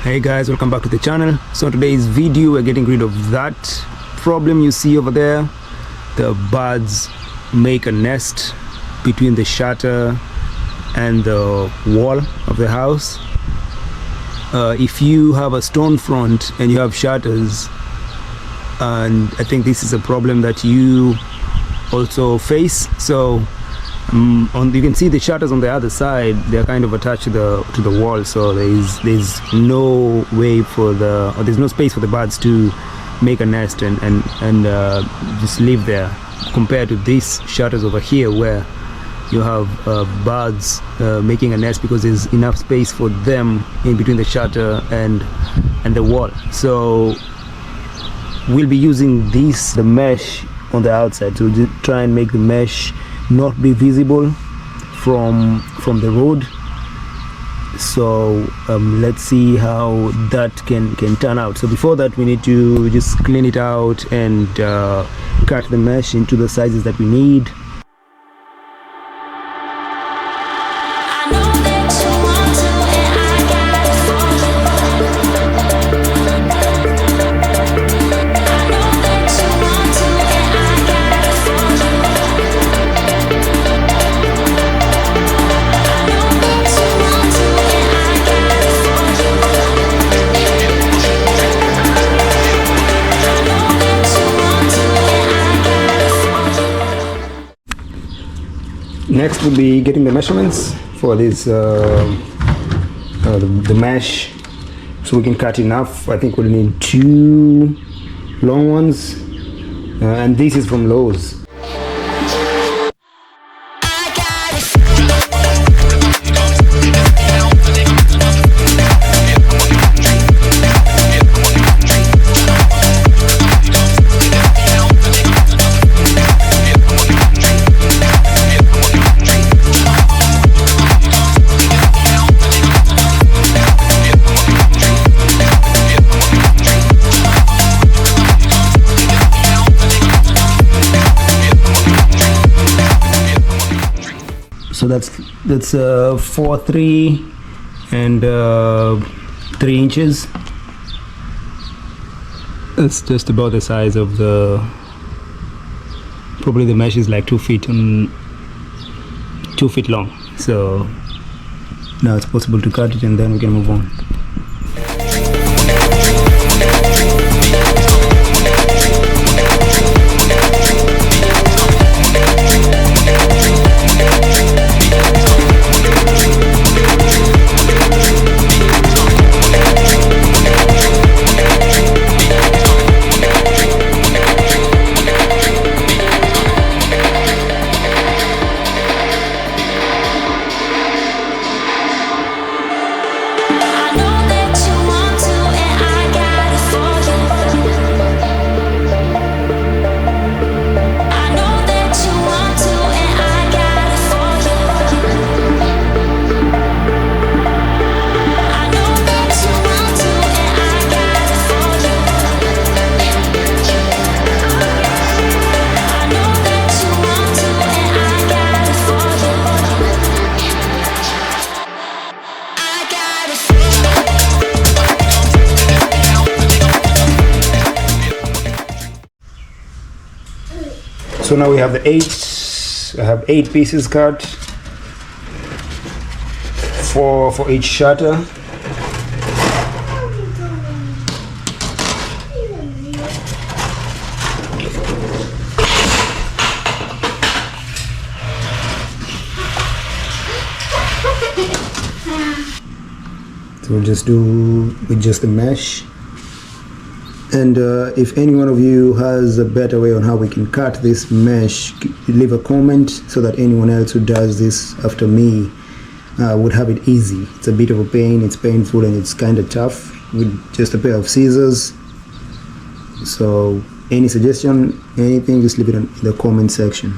Hey guys, welcome back to the channel. So today's video we're getting rid of that problem you see over there. The birds make a nest between the shutter and the wall of the house. If you have a stone front and you have shutters, and I think this is a problem that you also face. So you can see the shutters on the other side, they're kind of attached to the wall, so there's no way for there's no space for the birds to make a nest and just live there, compared to these shutters over here where you have birds making a nest because there's enough space for them in between the shutter and the wall. So we'll be using the mesh on the outside to try and make the mesh not be visible from the road. So let's see how that can turn out. So before that, we need to just clean it out and cut the mesh into the sizes that we need. Next will be getting the measurements for this the mesh, so we can cut enough. I think we'll need 2 long ones, and this is from Lowe's. So that's 4'3" and 3 inches. It's just about the size of probably the mesh is like 2 feet long. So now it's possible to cut it and then we can move on. So now we have I have 8 pieces cut, 4 for each shutter. So we'll just do with just the mesh. And if any one of you has a better way on how we can cut this mesh, leave a comment so that anyone else who does this after me would have it easy. It's a bit of a pain, it's painful, and it's kind of tough with just a pair of scissors. So any suggestion, anything, just leave it in the comment section.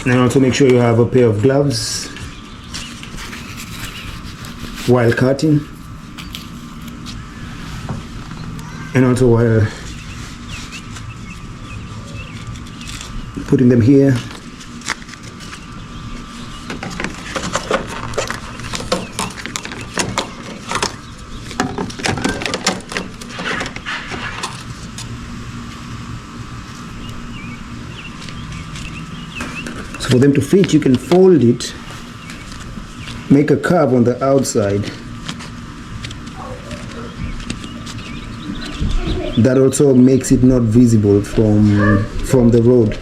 And also make sure you have a pair of gloves while cutting, and also while putting them here. For them to fit, you can fold it, make a curve on the outside. That also makes it not visible from the road.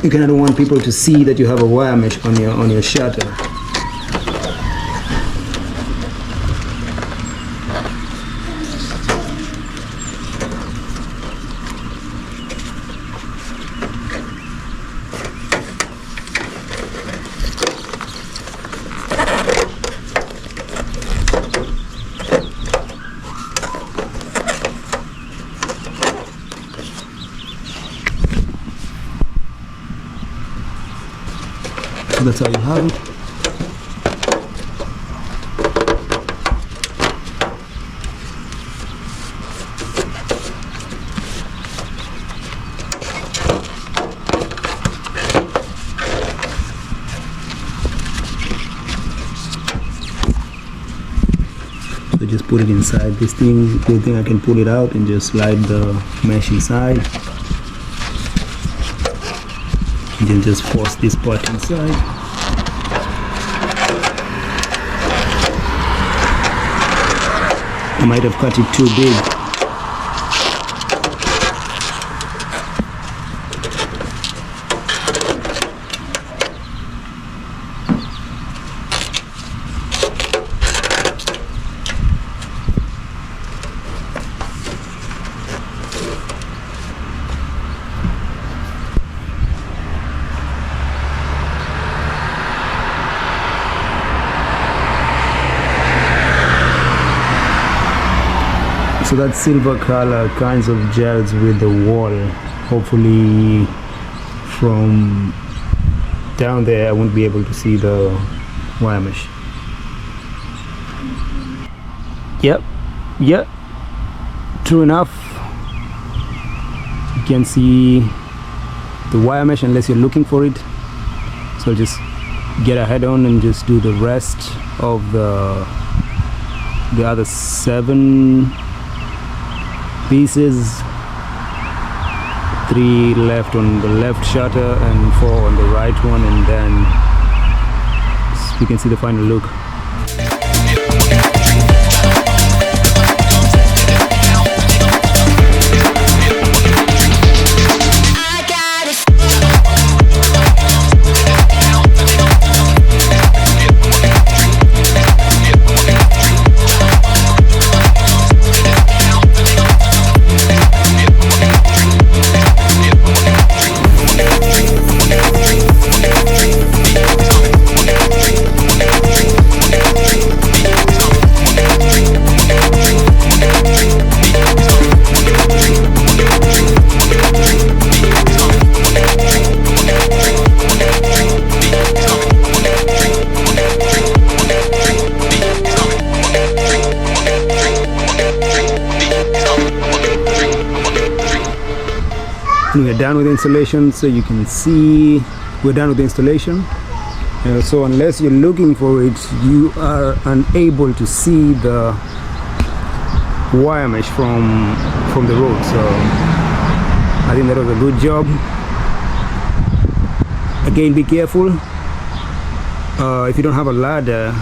You kind of want people to see that you have a wire mesh on your shutter. So that's how you have it. So just put it inside this thing. Good thing I can pull it out and just slide the mesh inside. And then just force this part inside. I might have cut it too big. So that silver color kinds of gels with the wall. Hopefully from down there I won't be able to see the wire mesh. Yep, true enough. You can see the wire mesh unless you're looking for it. So I'll just get a head on and just do the rest of the other 7 pieces. 3 left on the left shutter and 4 on the right one, and then you can see the final look. And we're done with the installation, so you can see we're done with the installation. So unless you're looking for it, you are unable to see the wire mesh from the road. So I think that was a good job. Again, be careful. If you don't have a ladder,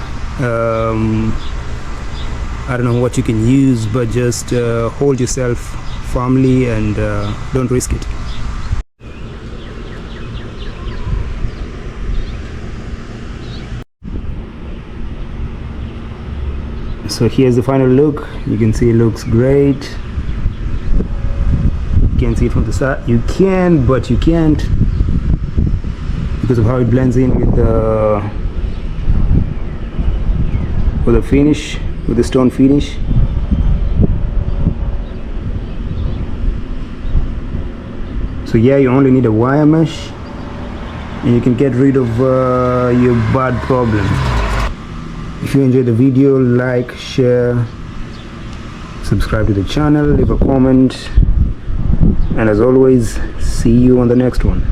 I don't know what you can use, but just hold yourself firmly and don't risk it. So here's the final look. You can see it looks great. You can see it from the side. You can, but you can't, because of how it blends in with the finish, with the stone finish. So yeah, you only need a wire mesh and you can get rid of your bad problem. If you enjoyed the video, like, share, subscribe to the channel, leave a comment, and as always, see you on the next one.